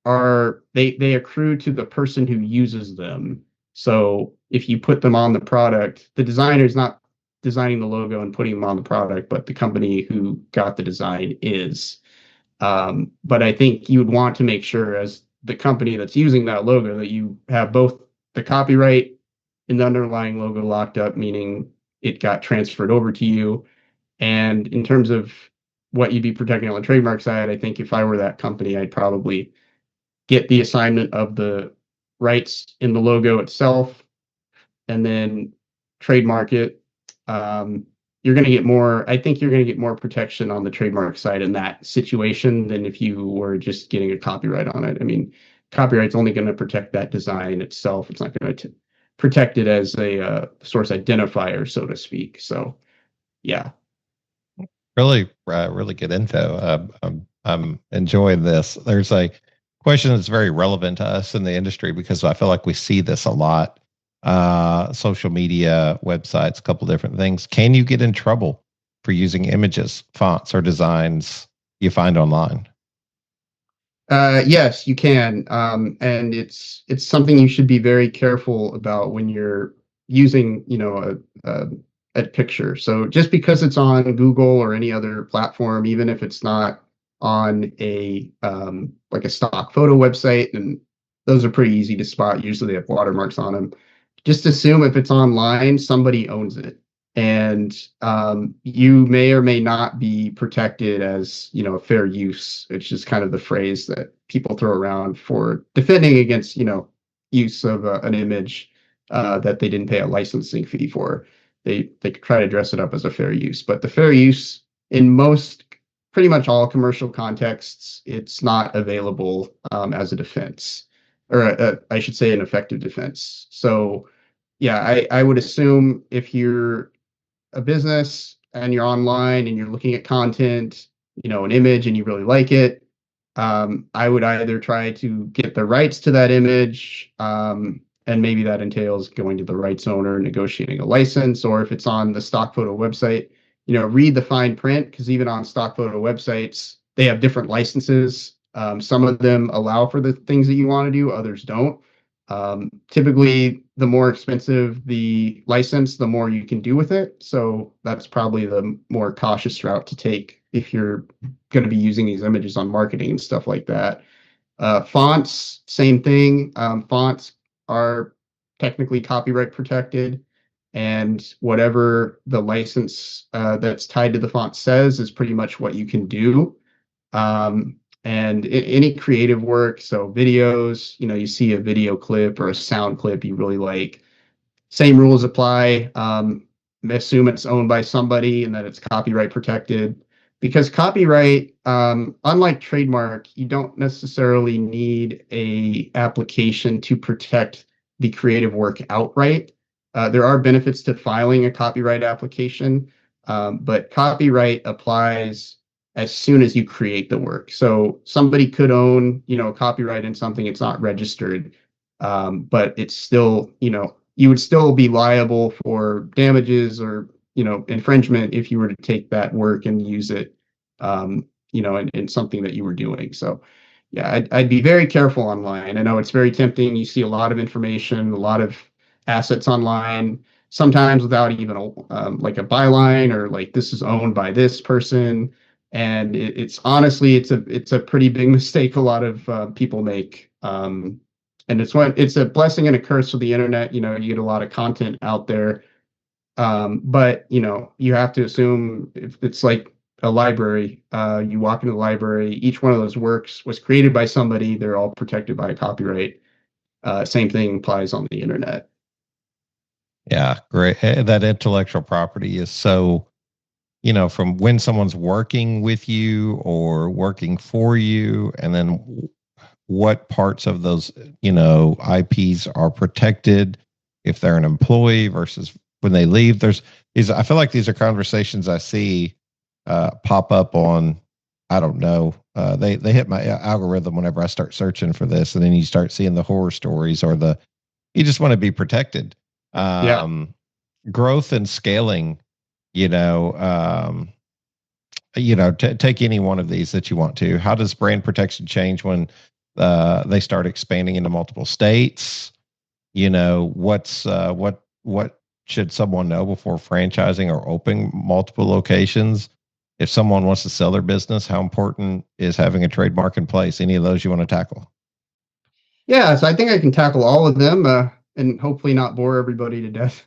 they accrue to the person who uses them. So if you put them on the product, the designer is not designing the logo and putting them on the product, but the company who got the design is. But I think you would want to make sure as the company that's using that logo that you have both the copyright and the underlying logo locked up, meaning it got transferred over to you. And in terms of what you'd be protecting on the trademark side, I think if I were that company, I'd probably get the assignment of the rights in the logo itself and then trademark it. You're going to get more, I think you're going to get more protection on the trademark side in that situation than if you were just getting a copyright on it. I mean, copyright's only going to protect that design itself. It's not going to protect it as a source identifier, so to speak. So, yeah. Really, really good info. I'm enjoying this. There's a question that's very relevant to us in the industry because I feel like we see this a lot. Social media, websites, a couple different things. Can you get in trouble for using images, fonts, or designs you find online? Yes, you can. And it's something you should be very careful about when you're using, a picture. So just because it's on Google or any other platform, even if it's not on a like a stock photo website, and those are pretty easy to spot. Usually they have watermarks on them. Just assume if it's online, somebody owns it. And you may or may not be protected as, fair use, which is kind of the phrase that people throw around for defending against, use of an image that they didn't pay a licensing fee for. They try to dress it up as a fair use, but the fair use in most, pretty much all commercial contexts, it's not available as a defense, or I should say, an effective defense. So yeah, I would assume if you're a business and you're online and you're looking at content, an image, and you really like it, I would either try to get the rights to that image, and maybe that entails going to the rights owner, negotiating a license, or if it's on the stock photo website, read the fine print, because even on stock photo websites, they have different licenses. Some of them allow for the things that you want to do, others don't. Typically, the more expensive the license, the more you can do with it. So that's probably the more cautious route to take if you're going to be using these images on marketing and stuff like that. Fonts, same thing. Fonts are technically copyright protected, and whatever the license that's tied to the font says is pretty much what you can do. And any creative work, so videos, you see a video clip or a sound clip you really like, same rules apply. Assume it's owned by somebody and that it's copyright protected. Because copyright, unlike trademark, you don't necessarily need a application to protect the creative work outright. There are benefits to filing a copyright application, but copyright applies as soon as you create the work. So somebody could own, copyright in something, it's not registered, but it's still, you would still be liable for damages or, infringement if you were to take that work and use it, in something that you were doing. So yeah, I'd be very careful online. I know it's very tempting. You see a lot of information, a lot of assets online, sometimes without even like a byline, or like, this is owned by this person. And it's honestly, it's a pretty big mistake a lot of people make. And it's a blessing and a curse for the internet. You get a lot of content out there. But you have to assume, if it's like a library, you walk into the library, each one of those works was created by somebody. They're all protected by copyright. Same thing applies on the internet. Yeah, great. That intellectual property is so, from when someone's working with you or working for you, and then what parts of those, IPs are protected if they're an employee versus when they leave. I feel like these are conversations I see pop up on, I don't know. They hit my algorithm whenever I start searching for this, and then you start seeing the horror stories, or you just want to be protected. Growth and scaling, take any one of these that you want to. How does brand protection change when they start expanding into multiple states? What should someone know before franchising or opening multiple locations? If someone wants to sell their business, how important is having a trademark in place? Any of those you want to tackle? Yeah, so I think I can tackle all of them, and hopefully not bore everybody to death.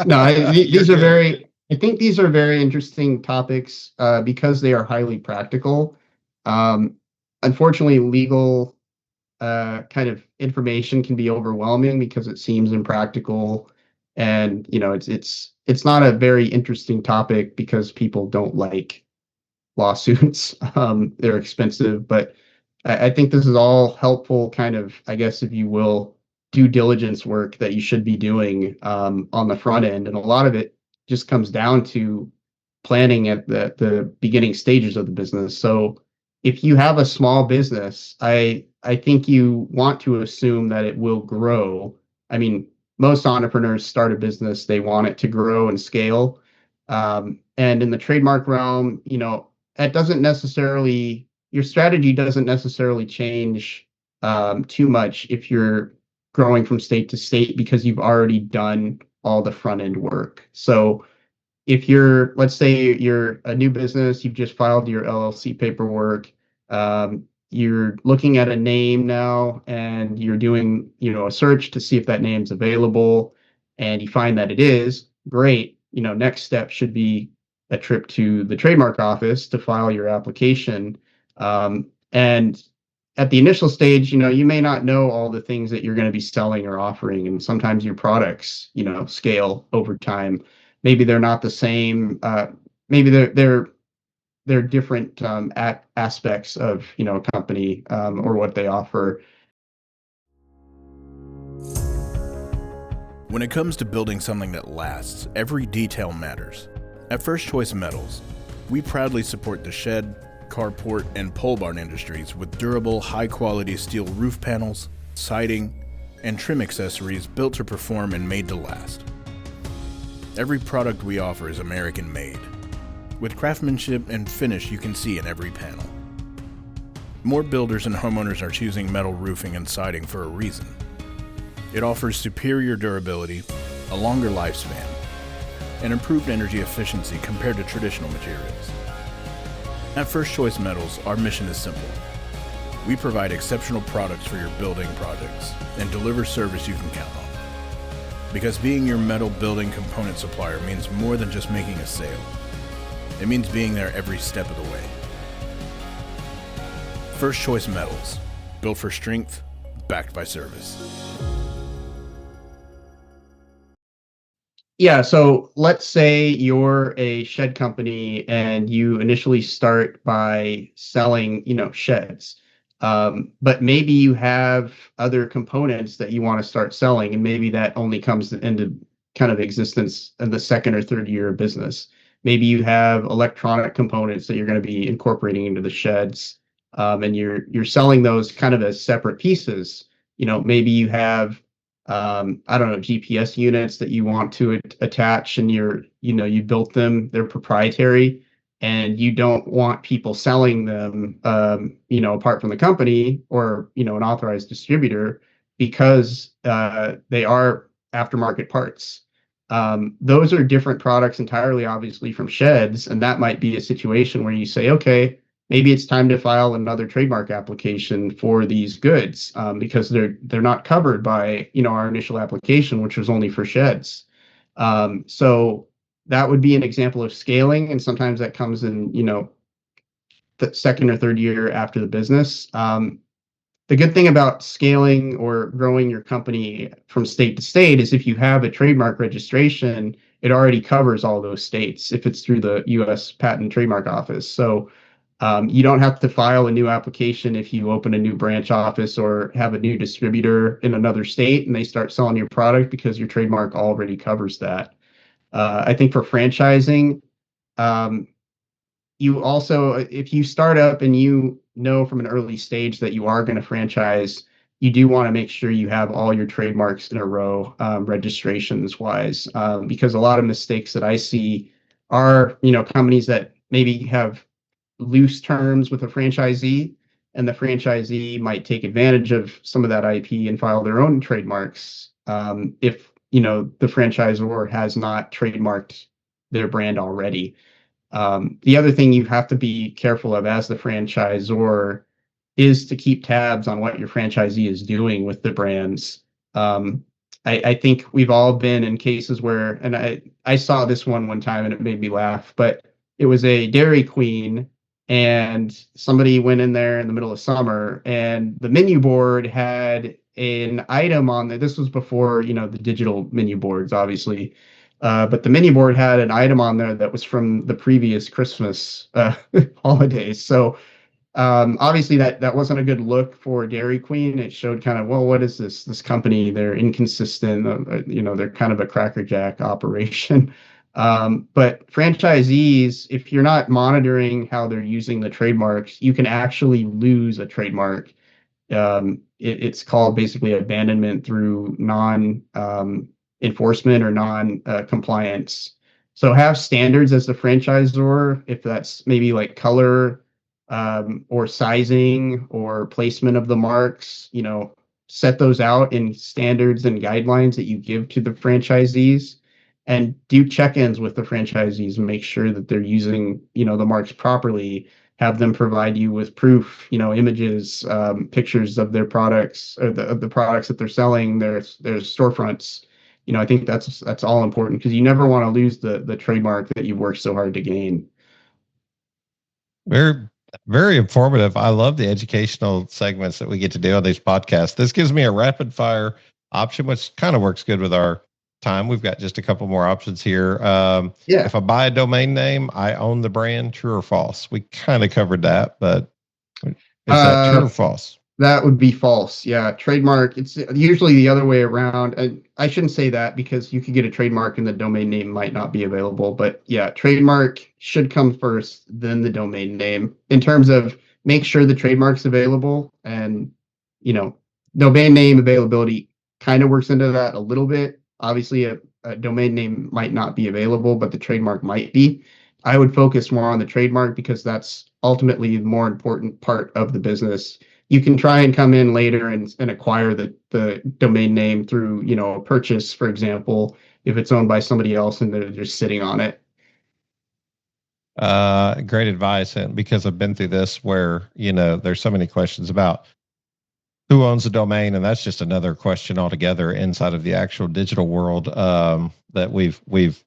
No, I think these are very interesting topics because they are highly practical. Unfortunately, legal kind of information can be overwhelming because it seems impractical, and it's not a very interesting topic because people don't like lawsuits. They're expensive, but I think this is all helpful, kind of, I guess, if you will, due diligence work that you should be doing on the front end. And a lot of it just comes down to planning at the beginning stages of the business. So if you have a small business, I think you want to assume that it will grow. I mean, most entrepreneurs start a business, they want it to grow and scale. And in the trademark realm, that doesn't necessarily, your strategy doesn't necessarily change too much if you're growing from state to state because you've already done all the front end work. So if let's say you're a new business, you've just filed your LLC paperwork, you're looking at a name now and you're doing, a search to see if that name's available and you find that it is, great. Next step should be a trip to the trademark office to file your application. And at the initial stage, you may not know all the things that you're going to be selling or offering. And sometimes your products, scale over time. Maybe they're not the same. Maybe they're different aspects of a company or what they offer. When it comes to building something that lasts, every detail matters. At First Choice Metals, we proudly support the shed, carport, and pole barn industries with durable, high-quality steel roof panels, siding, and trim accessories built to perform and made to last. Every product we offer is American-made, with craftsmanship and finish you can see in every panel. More builders and homeowners are choosing metal roofing and siding for a reason. It offers superior durability, a longer lifespan, and improved energy efficiency compared to traditional materials. At First Choice Metals, our mission is simple. We provide exceptional products for your building projects and deliver service you can count on. Because being your metal building component supplier means more than just making a sale. It means being there every step of the way. First Choice Metals, built for strength, backed by service. Yeah, so let's say you're a shed company and you initially start by selling, sheds. But maybe you have other components that you want to start selling, and maybe that only comes into kind of existence in the second or third year of business. Maybe you have electronic components that you're going to be incorporating into the sheds, and you're selling those kind of as separate pieces. Maybe you have I don't know, GPS units that you want to attach and you built them, they're proprietary and you don't want people selling them, apart from the company or, an authorized distributor because they are aftermarket parts. Those are different products entirely, obviously, from sheds. And that might be a situation where you say, okay, maybe it's time to file another trademark application for these goods because they're not covered by our initial application, which was only for sheds. So that would be an example of scaling, and sometimes that comes in the second or third year after the business. The good thing about scaling or growing your company from state to state is if you have a trademark registration, it already covers all those states if it's through the U.S. Patent and Trademark Office. So you don't have to file a new application if you open a new branch office or have a new distributor in another state and they start selling your product because your trademark already covers that. I think for franchising, you also, if you start up and you know from an early stage that you are going to franchise, you do want to make sure you have all your trademarks in a row, registrations wise, because a lot of mistakes that I see are, companies that maybe have loose terms with a franchisee, and the franchisee might take advantage of some of that IP and file their own trademarks if the franchisor has not trademarked their brand already. The other thing you have to be careful of as the franchisor is to keep tabs on what your franchisee is doing with the brands. I think we've all been in cases where, and I saw this one time and it made me laugh, but it was a Dairy Queen and somebody went in there in the middle of summer and the menu board had an item on there. This was before, the digital menu boards, obviously. But the menu board had an item on there that was from the previous Christmas holidays. So obviously that wasn't a good look for Dairy Queen. It showed kind of, well, what is this company? They're inconsistent. They're kind of a crackerjack operation. But franchisees, if you're not monitoring how they're using the trademarks, you can actually lose a trademark. It's called basically abandonment through non enforcement or non compliance. So have standards as the franchisor, if that's maybe like color, or sizing or placement of the marks, set those out in standards and guidelines that you give to the franchisees, and do check-ins with the franchisees and make sure that they're using, the marks properly. Have them provide you with proof, images, pictures of their products, or of the products that they're selling, their storefronts. I think that's all important, because you never want to lose the trademark that you've worked so hard to gain. Very, very informative. I love the educational segments that we get to do on these podcasts. This gives me a rapid fire option, which kind of works good with our time. We've got just a couple more options here. Yeah. If I buy a domain name, I own the brand. True or false? We kind of covered that, but is that true or false? That would be false. Yeah. Trademark, it's usually the other way around. And I shouldn't say that, because you could get a trademark and the domain name might not be available. But yeah, trademark should come first, then the domain name, in terms of make sure the trademark's available. And, domain name availability kind of works into that a little bit. Obviously, a domain name might not be available, but the trademark might be. I would focus more on the trademark, because that's ultimately the more important part of the business. You can try and come in later and acquire the domain name through, a purchase, for example, if it's owned by somebody else and they're just sitting on it. Great advice. And because I've been through this where, there's so many questions about who owns the domain. And that's just another question altogether inside of the actual digital world, that we've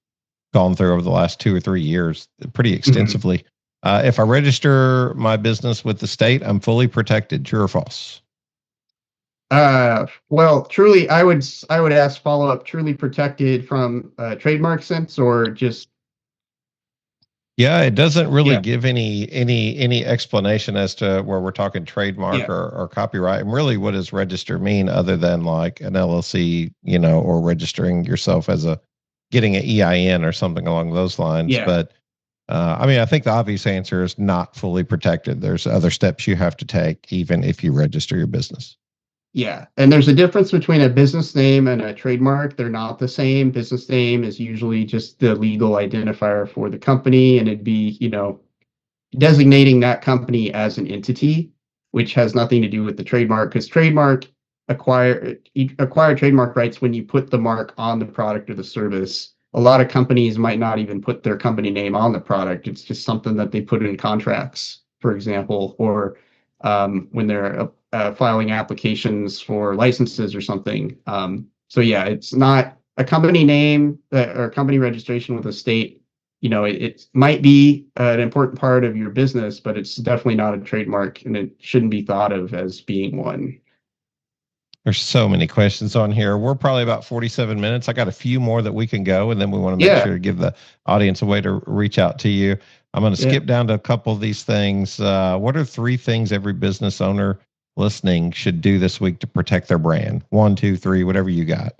gone through over the last 2 or 3 years pretty extensively. If I register my business with the state, I'm fully protected. True or false? Well, truly, I would ask follow up. Truly protected from trademark sense, or just? Yeah, it doesn't really give any explanation as to where we're talking trademark or copyright. And really, what does register mean, other than like an LLC, or registering yourself as getting an EIN or something along those lines. Yeah. But I think the obvious answer is not fully protected. There's other steps you have to take, even if you register your business. Yeah. And there's a difference between a business name and a trademark. They're not the same. Business name is usually just the legal identifier for the company, and it'd be, designating that company as an entity, which has nothing to do with the trademark, because acquire trademark rights when you put the mark on the product or the service. A lot of companies might not even put their company name on the product. It's just something that they put in contracts, for example, or when they're filing applications for licenses or something. So yeah, it's not a company name or company registration with a state. It might be an important part of your business, but it's definitely not a trademark, and it shouldn't be thought of as being one. There's so many questions on here. We're probably about 47 minutes. I got a few more that we can go, and then we want to make sure to give the audience a way to reach out to you. I'm going to skip down to a couple of these things. What are 3 things every business owner listening should do this week to protect their brand? 1, 2, 3, whatever you got.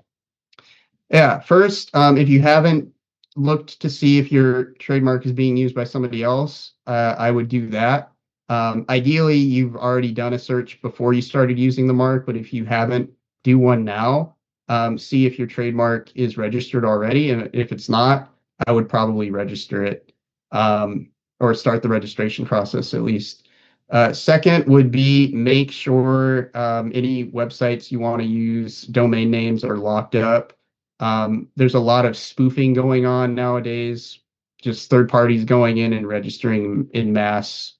Yeah. First, if you haven't looked to see if your trademark is being used by somebody else, I would do that. Ideally, you've already done a search before you started using the mark, but if you haven't, do one now. See if your trademark is registered already, and if it's not, I would probably register it, or start the registration process at least. Second would be make sure any websites you want to use, domain names, are locked up. There's a lot of spoofing going on nowadays, just third parties going in and registering in mass,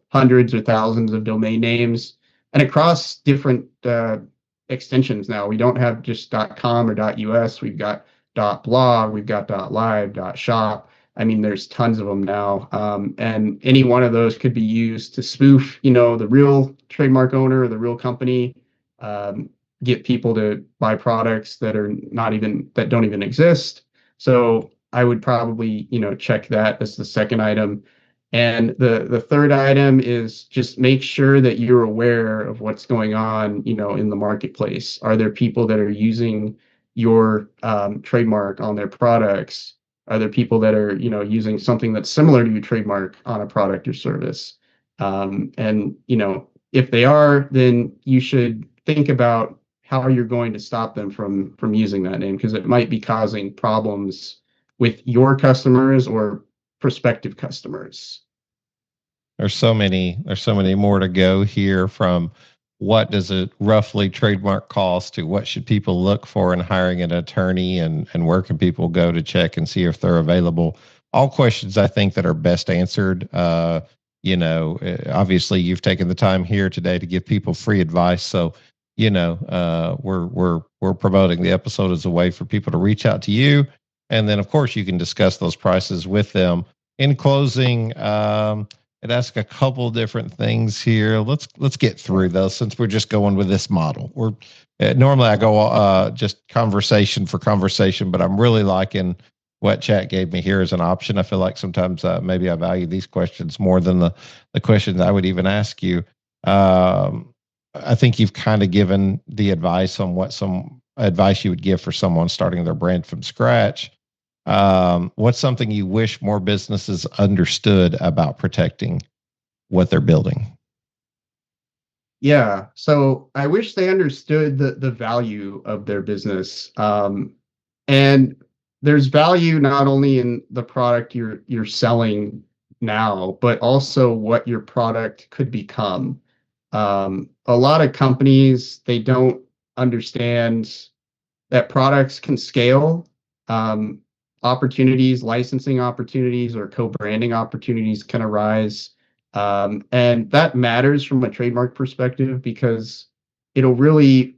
hundreds or thousands of domain names, and across different extensions now. We don't have just .com or .us. We've got .blog, we've got .live, .shop. There's tons of them now. And any one of those could be used to spoof, the real trademark owner or the real company, get people to buy products that don't even exist. So I would probably, check that as the second item. And the third item is just make sure that you're aware of what's going on, in the marketplace. Are there people that are using your trademark on their products? Are there people that are, using something that's similar to your trademark on a product or service? And, if they are, then you should think about how you're going to stop them from using that name, because it might be causing problems with your customers or prospective customers? There's so many more to go here, from what does it roughly trademark cost to what should people look for in hiring an attorney, and where can people go to check and see if they're available. All questions I think that are best answered. Obviously you've taken the time here today to give people free advice. So, we're promoting the episode as a way for people to reach out to you. And then of course you can discuss those prices with them. In closing, it asks a couple different things here. Let's get through those, since we're just going with this model. We're normally I go just conversation for conversation, but I'm really liking what chat gave me here as an option. I feel like sometimes maybe I value these questions more than the questions I would even ask you. I think you've kind of given the advice on what some advice you would give for someone starting their brand from scratch. What's something you wish more businesses understood about protecting what they're building? Yeah, so I wish they understood the value of their business. And there's value not only in the product you're selling now, but also what your product could become. A lot of companies, they don't understand that products can scale. Opportunities, licensing opportunities, or co-branding opportunities can arise. And that matters from a trademark perspective, because it'll really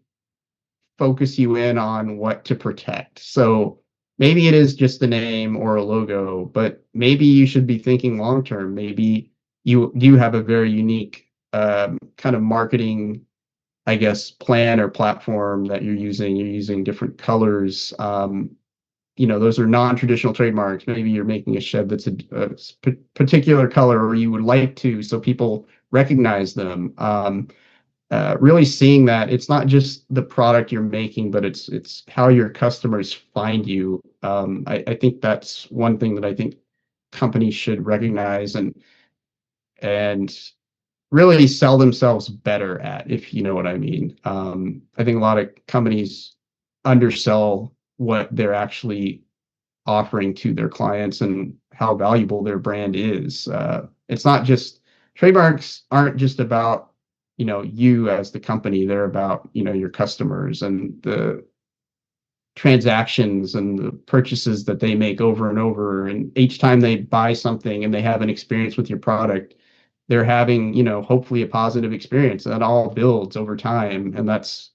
focus you in on what to protect. So maybe it is just a name or a logo, but maybe you should be thinking long term. Maybe you do have a very unique kind of marketing, I guess, plan or platform that you're using. You're using different colors. Those are non-traditional trademarks. Maybe you're making a shed that's a particular color, or you would like to, so people recognize them. Really seeing that it's not just the product you're making, but it's how your customers find you. I think that's one thing that I think companies should recognize and really sell themselves better at, if you know what I mean. I think a lot of companies undersell what they're actually offering to their clients and how valuable their brand is. It's not just, trademarks aren't just about, you as the company. They're about, your customers and the transactions and the purchases that they make over and over. And each time they buy something and they have an experience with your product, they're having, hopefully a positive experience. That all builds over time. And that's,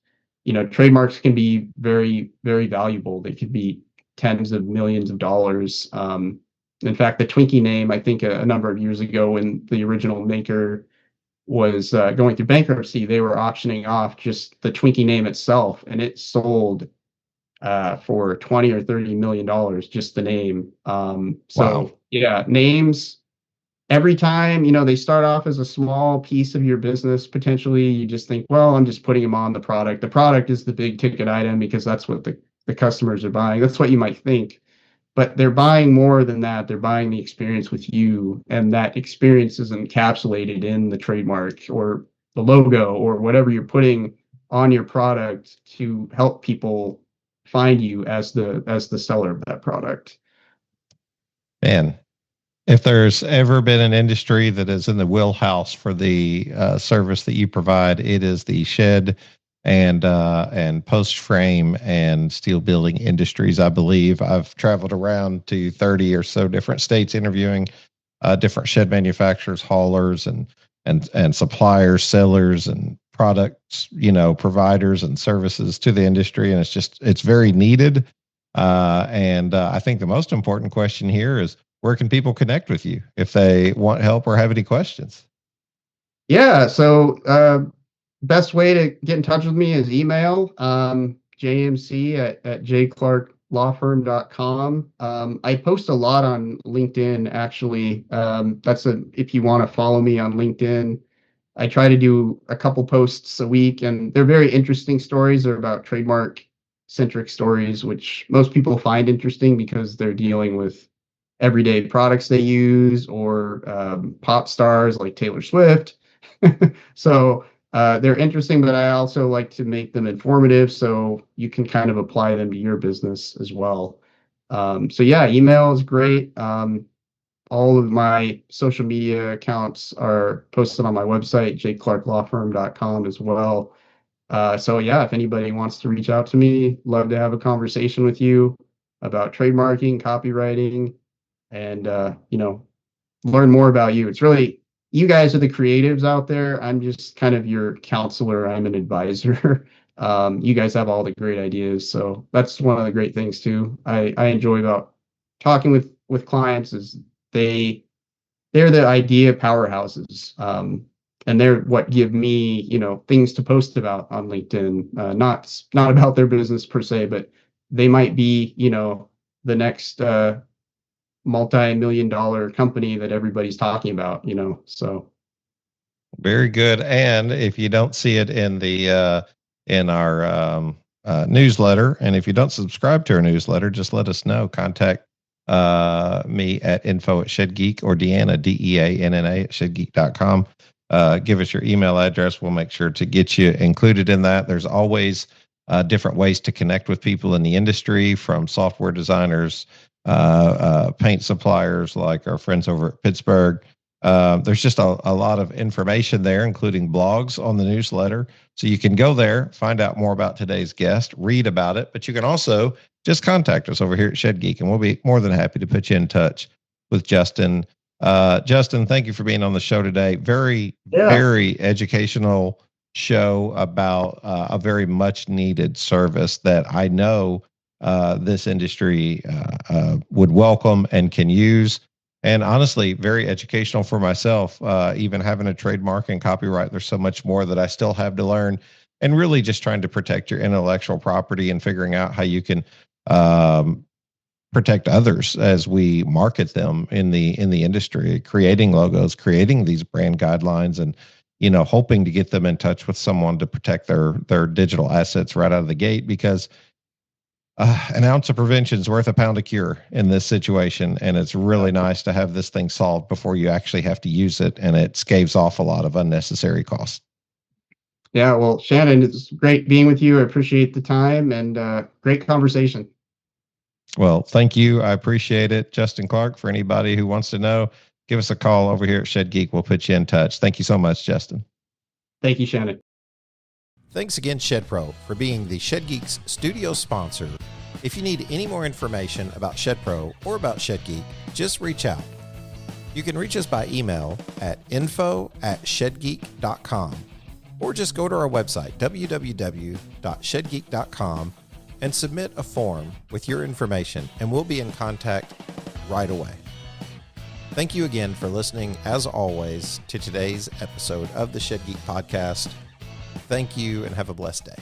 trademarks can be very, very valuable. They could be tens of millions of dollars. In fact, the Twinkie name, I think a number of years ago, when the original maker was going through bankruptcy, they were auctioning off just the Twinkie name itself, and it sold for 20 or 30 million dollars, just the name. Wow. Yeah, names, every time, they start off as a small piece of your business. Potentially you just think, well, I'm just putting them on the product. The product is the big ticket item because that's what the customers are buying. That's what you might think, but they're buying more than that. They're buying the experience with you, and that experience is encapsulated in the trademark or the logo or whatever you're putting on your product to help people find you as the seller of that product. Man, if there's ever been an industry that is in the wheelhouse for the service that you provide, it is the shed and post frame and steel building industries. I believe I've traveled around to 30 or so different states interviewing different shed manufacturers, haulers, and suppliers, sellers, and products, providers and services to the industry. And it's very needed. And I think the most important question here is, where can people connect with you if they want help or have any questions? Yeah, so best way to get in touch with me is email, jmc at jclarklawfirm.com. I post a lot on LinkedIn, actually. If you want to follow me on LinkedIn, I try to do a couple posts a week, and they're very interesting stories. They're about trademark centric stories, which most people find interesting because they're dealing with everyday products they use, or pop stars like Taylor Swift. So they're interesting, but I also like to make them informative so you can kind of apply them to your business as well. So yeah, email is great. All of my social media accounts are posted on my website, jclarklawfirm.com as well. So yeah, if anybody wants to reach out to me, love to have a conversation with you about trademarking, copywriting, and learn more about you. It's really, you guys are the creatives out there. I'm just kind of your counselor. I'm an advisor. You guys have all the great ideas, so that's one of the great things too. I enjoy about talking with clients is they're the idea powerhouses. And they're what give me, things to post about on LinkedIn. Not about their business per se, but they might be, the next multi-million-dollar company that everybody's talking about, So Very good. And if you don't see it in the in our newsletter, and if you don't subscribe to our newsletter, just let us know. Contact me at info@ShedGeek or Deanna, DEANNA at ShedGeek.com. Give us your email address. We'll make sure to get you included in that. There's always different ways to connect with people in the industry, from software designers, paint suppliers like our friends over at Pittsburgh. There's just a lot of information there, including blogs on the newsletter. So you can go there, find out more about today's guest, read about it, but you can also just contact us over here at Shed Geek, and we'll be more than happy to put you in touch with Justin. Justin, thank you for being on the show today. Very educational show about a very much needed service that I know this industry would welcome and can use. And honestly, very educational for myself, even having a trademark and copyright. There's so much more that I still have to learn, and really just trying to protect your intellectual property and figuring out how you can protect others as we market them in the industry, creating logos, creating these brand guidelines, and hoping to get them in touch with someone to protect their digital assets right out of the gate, because an ounce of prevention is worth a pound of cure in this situation. And it's really nice to have this thing solved before you actually have to use it. And it scaves off a lot of unnecessary costs. Yeah, well, Shannon, it's great being with you. I appreciate the time, and great conversation. Well, thank you. I appreciate it. Justin Clark, for anybody who wants to know, give us a call over here at Shed Geek. We'll put you in touch. Thank you so much, Justin. Thank you, Shannon. Thanks again, ShedPro, for being the Shed Geeks studio sponsor. If you need any more information about ShedPro or about Shed Geek, just reach out. You can reach us by email at info@shedgeek.com, or just go to our website, www.shedgeek.com, and submit a form with your information, and we'll be in contact right away. Thank you again for listening, as always, to today's episode of the Shed Geek Podcast. Thank you, and have a blessed day.